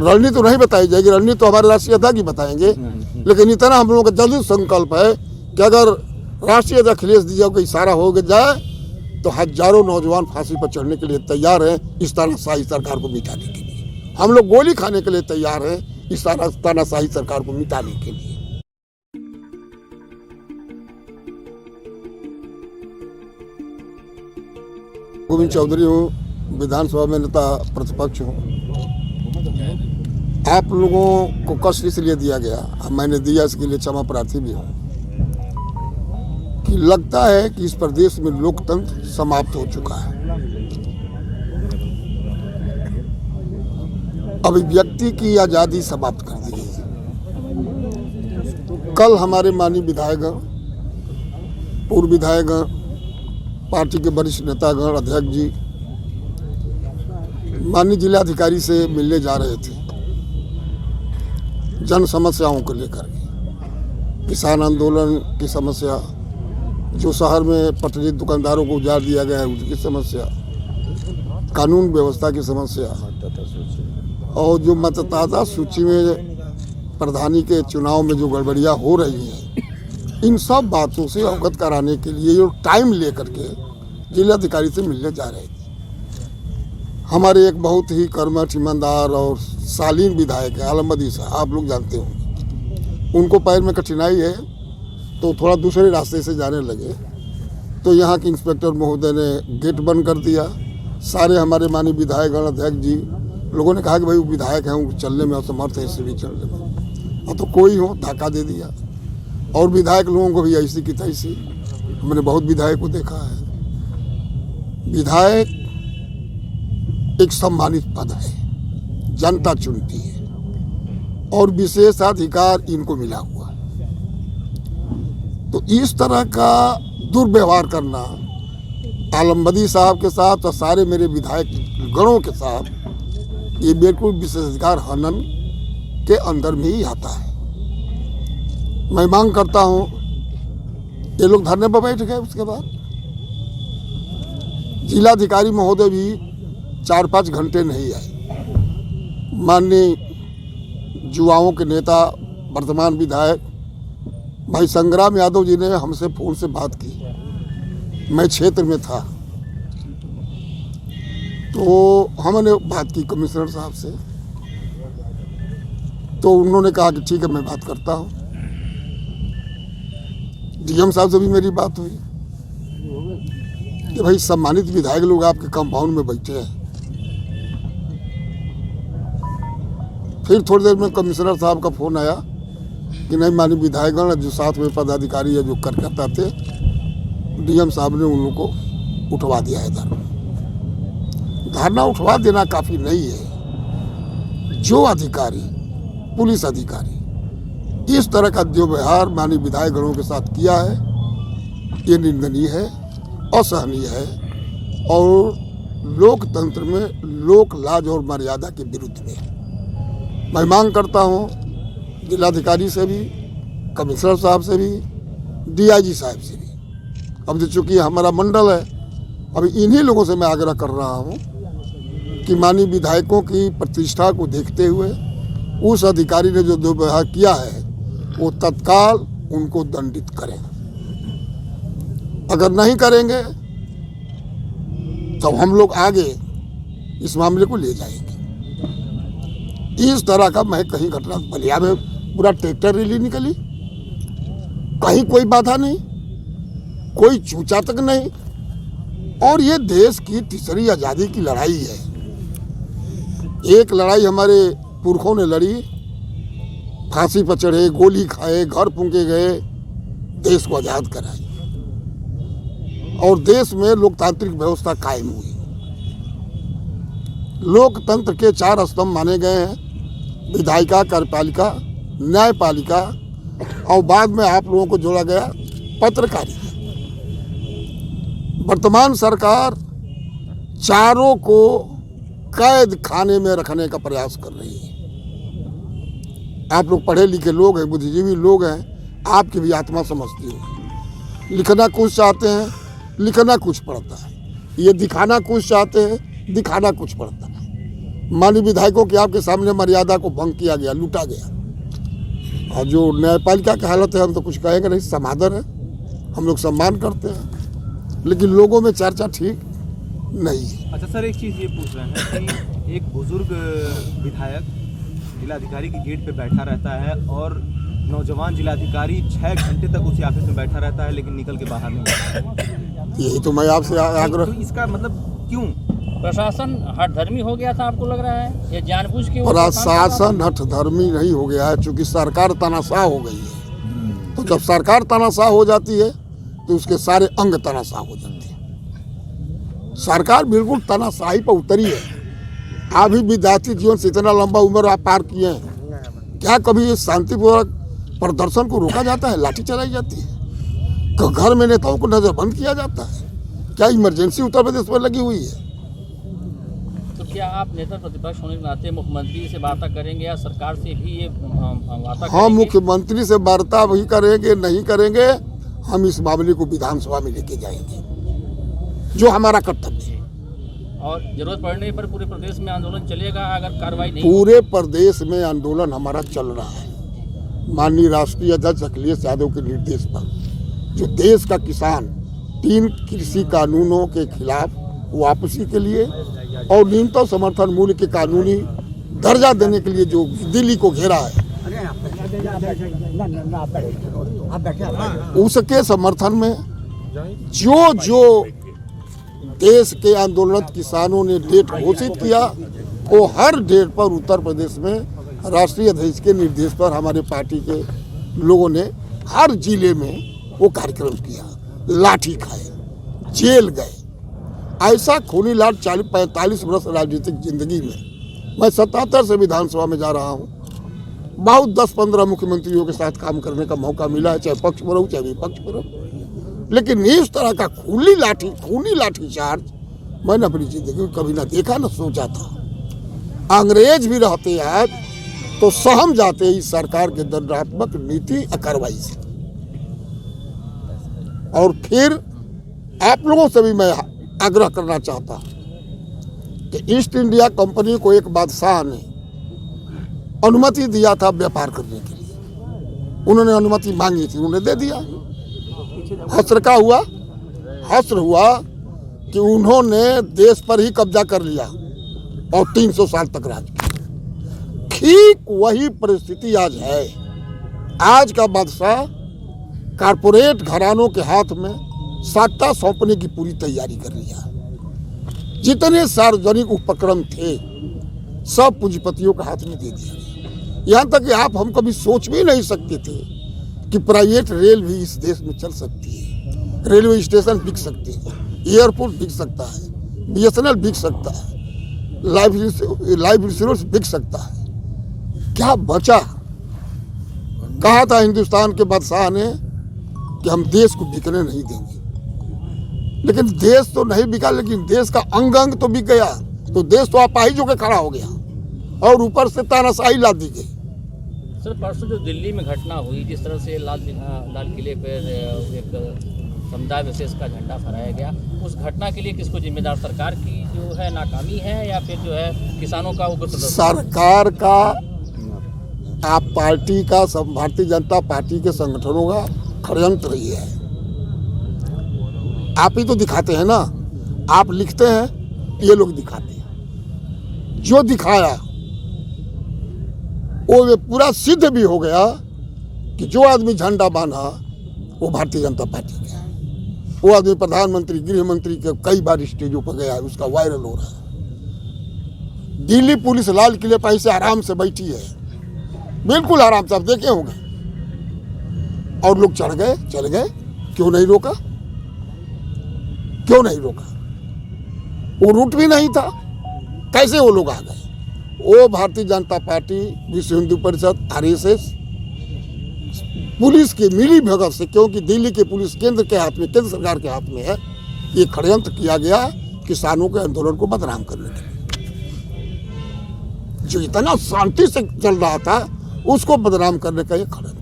रणनीति तो नहीं बताई जाएगी, रणनीति तो हमारे राष्ट्रीय अध्यक्ष ही बताएंगे, लेकिन इतना हम लोगों का जल्दी संकल्प है कि अगर राष्ट्रीय अध्यक्ष अखिलेश यादव का इशारा हो जाए तो हजारों नौजवान फांसी पर चढ़ने के लिए तैयार हैं इस तानाशाही सरकार को मिटाने के लिए। हम लोग गोली खाने के लिए तैयार हैं इस तानाशाही सरकार को मिटाने के लिए। गोविंद चौधरी हूँ, विधानसभा में नेता प्रतिपक्ष हूँ। आप लोगों को कष्ट इसलिए दिया गया, अब मैंने दिया, इसके लिए क्षमा प्रार्थी भी हूँ, कि लगता है कि इस प्रदेश में लोकतंत्र समाप्त हो चुका है। अभिव्यक्ति की आज़ादी समाप्त कर दी गई। कल हमारे माननीय विधायकगण, पूर्व विधायकगण, पार्टी के वरिष्ठ नेतागण, अध्यक्ष जी माननीय जिलाधिकारी से मिलने जा रहे थे जन समस्याओं को लेकर के। किसान आंदोलन की समस्या, जो शहर में पटरी दुकानदारों को उजाड़ दिया गया है उसकी समस्या, कानून व्यवस्था की समस्या, और जो मतदाता सूची में प्रधानी के चुनाव में जो गड़बड़ियाँ हो रही हैं, इन सब बातों से अवगत कराने के लिए जो टाइम लेकर के जिलाधिकारी से मिलने जा रहे थे। हमारे एक बहुत ही कर्मठ, ईमानदार और शालीन विधायक है आलमबदी साहब, आप लोग जानते होंगे। उनको पैर में कठिनाई है तो थोड़ा दूसरे रास्ते से जाने लगे, तो यहाँ के इंस्पेक्टर महोदय ने गेट बंद कर दिया। सारे हमारे माननीय विधायकगण, अध्यक्ष जी लोगों ने कहा कि भाई वो विधायक हैं, वो चलने में असमर्थ है, इससे भी चलने में, और तो कोई हो धक्का दे दिया। और विधायक लोगों को भी ऐसी की तैसी, मैंने बहुत विधायक को देखा है। विधायक एक सम्मानित पद है, जनता चुनती है और विशेषाधिकार इनको मिला हुआ है। तो इस तरह का दुर्व्यवहार करना आलमबदी साहब के साथ और सारे मेरे विधायक गणों के साथ, ये बिल्कुल विशेषाधिकार हनन के अंदर में ही आता है। मैं मांग करता हूँ, ये लोग धरने पर बैठ गए, उसके बाद जिलाधिकारी महोदय भी 4-5 घंटे नहीं आए। माननीय युवाओं के नेता, वर्तमान विधायक भाई संग्राम यादव जी ने हमसे फोन से बात की, मैं क्षेत्र में था, तो हमने बात की कमिश्नर साहब से, तो उन्होंने कहा कि ठीक है मैं बात करता हूँ। डीएम साहब से भी मेरी बात हुई कि भाई सम्मानित विधायक लोग आपके कंपाउंड में बैठे हैं। फिर थोड़ी देर में कमिश्नर साहब का फोन आया कि नहीं, माननीय विधायकगण जो साथ में पदाधिकारी है जो करता थे, डीएम साहब ने उन लोगों को उठवा दिया है धरना। धरना उठवा देना काफ़ी नहीं है। जो अधिकारी, पुलिस अधिकारी इस तरह का जो व्यवहार माननीय विधायकगणों के साथ किया है, ये निंदनीय है, असहनीय है और लोकतंत्र में लोक लाज और मर्यादा के विरुद्ध में है। मैं मांग करता हूँ जिलाधिकारी से भी, कमिश्नर साहब से भी, डीआईजी साहब से भी। अब जो चूँकि हमारा मंडल है, अभी इन्हीं लोगों से मैं आग्रह कर रहा हूँ कि माननीय विधायकों की प्रतिष्ठा को देखते हुए उस अधिकारी ने जो दुर्व्यवहार किया है वो तत्काल उनको दंडित करें। अगर नहीं करेंगे तो हम लोग आगे इस मामले को ले जाएंगे। इस तरह का मैं कहीं घटना, बलिया में पूरा ट्रैक्टर रैली निकली, कहीं कोई बाधा नहीं, कोई चूचा तक नहीं, और ये देश की तीसरी आज़ादी की लड़ाई है। एक लड़ाई हमारे पुरखों ने लड़ी, फांसी पर चढ़े, गोली खाए, घर फूंके गए, देश को आज़ाद कराई और देश में लोकतांत्रिक व्यवस्था कायम हुई। लोकतंत्र के 4 स्तंभ माने गए हैं, विधायिका, कार्यपालिका, न्यायपालिका और बाद में आप लोगों को जोड़ा गया पत्रकारिता। वर्तमान सरकार चारों को कैद खाने में रखने का प्रयास कर रही है। आप लोग पढ़े लिखे लोग हैं, बुद्धिजीवी लोग हैं, आपकी भी आत्मा समझती हो। लिखना कुछ चाहते हैं, लिखना कुछ पड़ता है। ये दिखाना कुछ चाहते हैं, दिखाना कुछ पड़ता है। माननीय विधायकों की आपके सामने मर्यादा को भंग किया गया, लूटा गया। और जो न्यायपालिका की हालत है, हम तो कुछ कहेंगे नहीं, समाधान है, हम लोग सम्मान करते हैं, लेकिन लोगों में चर्चा ठीक नहीं है। अच्छा सर, एक चीज़ ये पूछ रहे हैं कि एक बुजुर्ग विधायक जिलाधिकारी की गेट पे बैठा रहता है और नौजवान जिलाधिकारी 6 घंटे तक उसी ऑफिस में बैठा रहता है, लेकिन निकल के बाहर नहीं आता। यही तो मैं आपसे आग्रह, तो इसका मतलब क्यों? प्रशासन हठधर्मी हो गया था, आपको लग रहा है? ये जानबूझ के प्रशासन हठधर्मी नहीं हो गया है, चूंकि सरकार तानाशाह हो गई है। तो जब सरकार तानाशाह हो जाती है तो उसके सारे अंग तानाशाह हो जाते हैं। सरकार बिल्कुल तानाशाही पर उतरी है। आप भी विद्यार्थी जीवन से इतना लंबा उम्र आप पार किए हैं, क्या कभी इस शांतिपूर्वक प्रदर्शन को रोका जाता है? लाठी चलाई जाती है, घर में नेताओं को नजरबंद किया जाता है? क्या इमरजेंसी उत्तर प्रदेश में लगी हुई है? तो क्या आप नेता प्रतिपक्ष होने के नाते मुख्यमंत्री से वार्ता करेंगे या सरकार से भी ये वार्ता करेंगे? हम मुख्यमंत्री से वार्ता वही करेंगे, नहीं करेंगे हम इस मामले को विधानसभा में लेके जाएंगे, जो हमारा कर्तव्य है। और जरूरत पड़ने पर पूरे प्रदेश में आंदोलन चलेगा अगर कार्रवाई नहीं? पूरे प्रदेश में आंदोलन हमारा चल रहा है। माननीय राष्ट्रीय अध्यक्ष अखिलेश यादव के निर्देश पर जो देश का किसान 3 कृषि कानूनों के खिलाफ वापसी के लिए और न्यूनतम समर्थन मूल्य के कानूनी दर्जा देने के लिए जो दिल्ली को घेरा है, उसके समर्थन में जो देश के आंदोलनरत किसानों ने डेट घोषित किया, वो हर डेट पर उत्तर प्रदेश में राष्ट्रीय अध्यक्ष के निर्देश पर हमारे पार्टी के लोगों ने हर जिले में वो कार्यक्रम किया। लाठी खाए, जेल गए। ऐसा खूनी लाट 40-45 वर्ष राजनीतिक जिंदगी में मैं 77 से विधानसभा में जा रहा हूँ। बहुत 10-15 मुख्यमंत्रियों के साथ काम करने का मौका मिला है, चाहे पक्ष पर हो चाहे विपक्ष पर हो, लेकिन इस तरह का खूनी लाठी चार्ज मैंने अपनी जिंदगी में कभी ना देखा, ना सोचा था। अंग्रेज भी रहते आज तो सहम जाते इस सरकार के दंडात्मक नीति कार्रवाई से। और फिर आप लोगों से भी मैं आग्रह करना चाहता हूं कि ईस्ट इंडिया कंपनी को एक बादशाह ने अनुमति दिया था व्यापार करने के लिए। उन्होंने अनुमति मांगी थी, उन्होंने दे दिया। हस्र हुआ कि उन्होंने देश पर ही कब्जा कर लिया और 300 साल तक राज किया। ठीक वही परिस्थिति आज है। आज का बादशाह कारपोरेट घरानों के हाथ में सत्ता सौंपने की पूरी तैयारी कर लिया। जितने सार्वजनिक उपक्रम थे सब पूंजीपतियों के हाथ में दे दिया। यहाँ तक कि हम कभी सोच भी नहीं सकते थे कि प्राइवेट रेल भी इस देश में चल सकती है, रेलवे स्टेशन बिक सकते हैं, एयरपोर्ट बिक सकता है, BSNL बिक सकता है, लाइफ इंश्योरेंस बिक सकता है। क्या बचा? कहा था हिंदुस्तान के बादशाह ने कि हम देश को बिकने नहीं देंगे, लेकिन देश तो नहीं बिका, लेकिन देश का अंग अंग तो बिक गया। तो देश तो अपाहिज होकर खड़ा हो गया और ऊपर से तानाशाही ला दी गई। सर, परसों जो दिल्ली में घटना हुई, जिस तरह से लाल किले पर एक समुदाय विशेष का झंडा फहराया गया, उस घटना के लिए किसको जिम्मेदार? सरकार की जो है नाकामी है या फिर जो है किसानों का उग्र प्रदर्शन? सरकार का, आप पार्टी का, सब भारतीय जनता पार्टी के संगठनों का षड्यंत्र ही है। आप ही तो दिखाते हैं ना, आप लिखते हैं, ये लोग दिखाते हैं। जो दिखाया वो पूरा सिद्ध भी हो गया कि जो आदमी झंडा बांधा वो भारतीय जनता पार्टी का है। वो आदमी प्रधानमंत्री, गृह मंत्री के कई बार स्टेजों पर गया है, उसका वायरल हो रहा है। दिल्ली पुलिस लाल किले पर ऐसे आराम से बैठी है, बिल्कुल आराम से, आप देखे होंगे। और लोग चढ़ गए, चल गए। क्यों नहीं रोका? क्यों नहीं रोका? वो रूट भी नहीं था, कैसे वो लोग आ गए? वो भारतीय जनता पार्टी, विश्व हिंदू परिषद, RSS, पुलिस की मिली भगत से, क्योंकि दिल्ली की पुलिस केंद्र के हाथ में, केंद्र सरकार के हाथ में है, ये षड्यंत्र किया गया किसानों के आंदोलन को बदनाम करने के लिए। जो इतना शांति से चल रहा था उसको बदनाम करने का ये षड्यंत्र।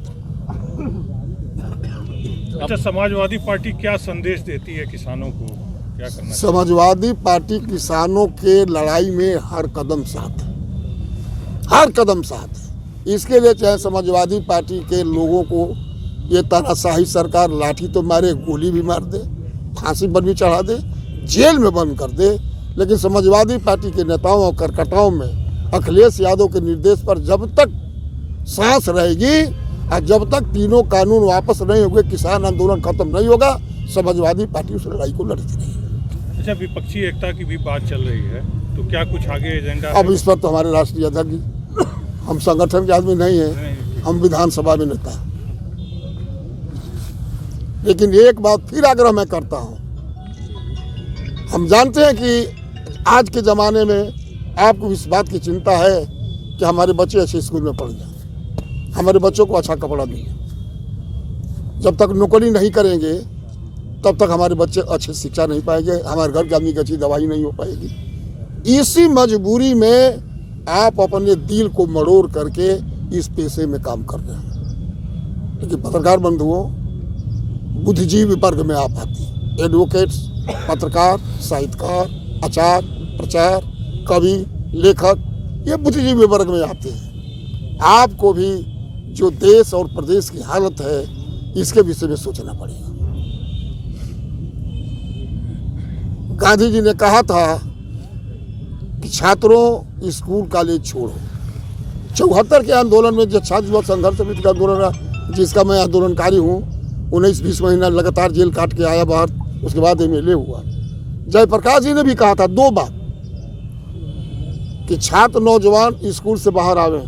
अच्छा, समाजवादी पार्टी क्या संदेश देती है किसानों को? क्या करना? समाजवादी पार्टी किसानों के लड़ाई में हर कदम साथ है, हर कदम साथ है। इसके लिए चाहे समाजवादी पार्टी के लोगों को ये तानाशाही सरकार लाठी तो मारे, गोली भी मार दे, फांसी पर भी चढ़ा दे, जेल में बंद कर दे, लेकिन समाजवादी पार्टी के नेताओं और कार्यकर्ताओं में अखिलेश यादव के निर्देश पर जब तक सांस रहेगी और जब तक तीनों कानून वापस नहीं होंगे, किसान आंदोलन खत्म नहीं होगा, समाजवादी पार्टी उस लड़ाई को लड़ती रहेगी। अच्छा, विपक्षी एकता की भी बात चल रही है, तो क्या कुछ आगे एजेंडा? अब इस पर तो हमारे राष्ट्रीय अध्यक्ष जी, हम संगठन के आदमी नहीं हैं, हम विधानसभा में नेता हैं। लेकिन एक बात फिर आग्रह मैं करता हूं, हम जानते हैं कि आज के ज़माने में आपको इस बात की चिंता है कि हमारे बच्चे अच्छे स्कूल में पढ़ जाएं, हमारे बच्चों को अच्छा कपड़ा मिले। जब तक नौकरी नहीं करेंगे तब तक हमारे बच्चे अच्छी शिक्षा नहीं पाएंगे, हमारे घर के आदमी की अच्छी दवाई नहीं हो पाएगी। इसी मजबूरी में आप अपने दिल को मरोड़ करके इस पेशे में काम कर रहे हैं। लेकिन पत्रकार बंधुओं, बुद्धिजीवी वर्ग में आप आती हैं, एडवोकेट्स, पत्रकार, साहित्यकार, आचार्य, प्रचार, कवि, लेखक, ये बुद्धिजीवी वर्ग में आते हैं। आपको भी जो देश और प्रदेश की हालत है इसके विषय में सोचना पड़ेगा। गांधी जी ने कहा था कि छात्रों स्कूल कॉलेज छोड़ो। 74 के आंदोलन में जो छात्र युवक संघर्ष समिति का आंदोलन रहा, जिसका मैं आंदोलनकारी हूँ, 19-20 महीना लगातार जेल काट के आया बाहर, उसके बाद MLA हुआ। जयप्रकाश जी ने भी कहा था 2 बार कि छात्र नौजवान स्कूल से बाहर आवे,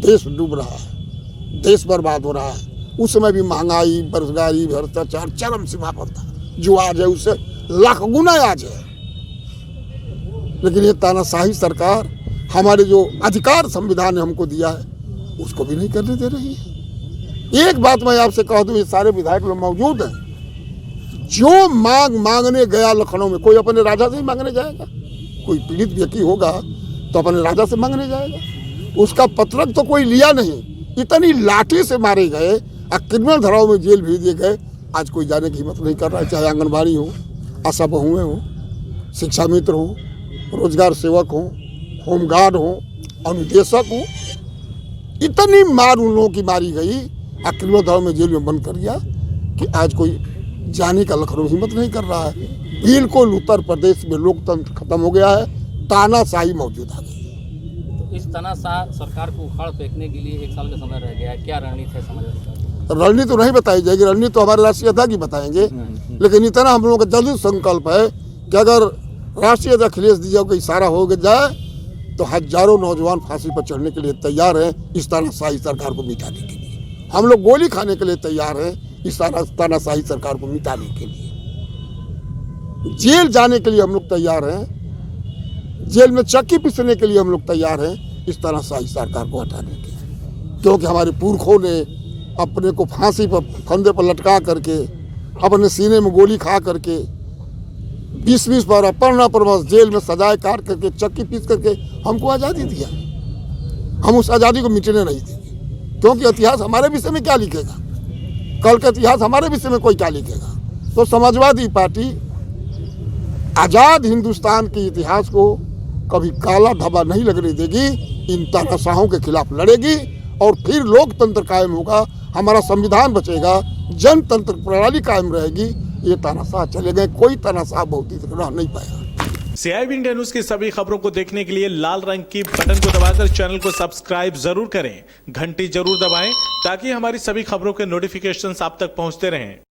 देश डूब रहा है, देश बर्बाद हो रहा है। उस समय भी महंगाई, बेरोजगारी, भ्रष्टाचार चरम सीमा पर था, जो आज है उससे लाख गुना आज है। लेकिन ये तानाशाही सरकार हमारे जो अधिकार संविधान ने हमको दिया है उसको भी नहीं करने दे रही है। एक बात मैं आपसे कह दूं, ये सारे विधायक लोग मौजूद हैं, जो मांगने गया लखनऊ में, कोई अपने राजा से ही मांगने जाएगा? कोई पीड़ित व्यक्ति होगा तो अपने राजा से मांगने जाएगा? उसका पत्रक तो कोई लिया नहीं, इतनी लाठी से मारे गए और क्रिमिनल धाराओं में जेल भेज दिए गए। आज कोई जाने की हिम्मत नहीं कर रहा है, चाहे आंगनबाड़ी हो, आशा बहुएँ हो, शिक्षा मित्र हो, रोजगार सेवक हो, होमगार्ड हो, अनुदेशक हो। इतनी मार उन लोगों की मारी गई और क्रिमिनल धाराओं में जेल में बंद कर दिया कि आज कोई जाने का लखनऊ हिम्मत नहीं कर रहा है। बिल्कुल उत्तर प्रदेश में लोकतंत्र खत्म हो गया है, तानाशाही मौजूद आ गई। तो इस तानाशाह सरकार को उखाड़ फेंकने के लिए 1 साल का समय रह गया है, क्या रणनीति है समाजवादी? रणनीति तो नहीं बताई जाएगी, रणनीति तो हमारे राष्ट्रीय अध्यक्ष ही बताएंगे। लेकिन इतना हम लोगों का जल्दी संकल्प है कि अगर राष्ट्रीय अध्यक्ष अखिलेश यादव का इशारा हो जाए तो हजारों नौजवान फांसी पर चढ़ने के लिए तैयार हैं इस तानाशाही सरकार को मिटाने के लिए। हम लोग गोली खाने के लिए तैयार हैं इस तानाशाही सरकार को मिटाने के लिए। जेल जाने के लिए हम लोग तैयार हैं, जेल में चक्की पीसने के लिए हम लोग तैयार हैं इस तानाशाही सरकार को हटाने के लिए। क्योंकि हमारे पुरखों ने अपने को फांसी पर, फंदे पर लटका करके, अपने सीने में गोली खा करके, 20-20 बार अपरनाप्रवास जेल में सजाए काट करके, चक्की पीस करके हमको आज़ादी दिया। हम उस आज़ादी को मिटने नहीं देंगे, क्योंकि इतिहास हमारे विषय में क्या लिखेगा? कल का इतिहास हमारे विषय में कोई क्या लिखेगा? तो समाजवादी पार्टी आज़ाद हिंदुस्तान के इतिहास को कभी काला धब्बा नहीं लगने देगी, इन तानाशाहों के खिलाफ लड़ेगी और फिर लोकतंत्र कायम होगा, हमारा संविधान बचेगा, जनतंत्र प्रणाली कायम रहेगी। ये तानाशाह चले गए, कोई तानाशाह बहुत ही रह नहीं पाएगा। CIB इंडिया न्यूज की सभी खबरों को देखने के लिए लाल रंग की बटन को दबाकर चैनल को सब्सक्राइब जरूर करें, घंटी जरूर दबाएं ताकि हमारी सभी खबरों के नोटिफिकेशंस आप तक पहुंचते रहें।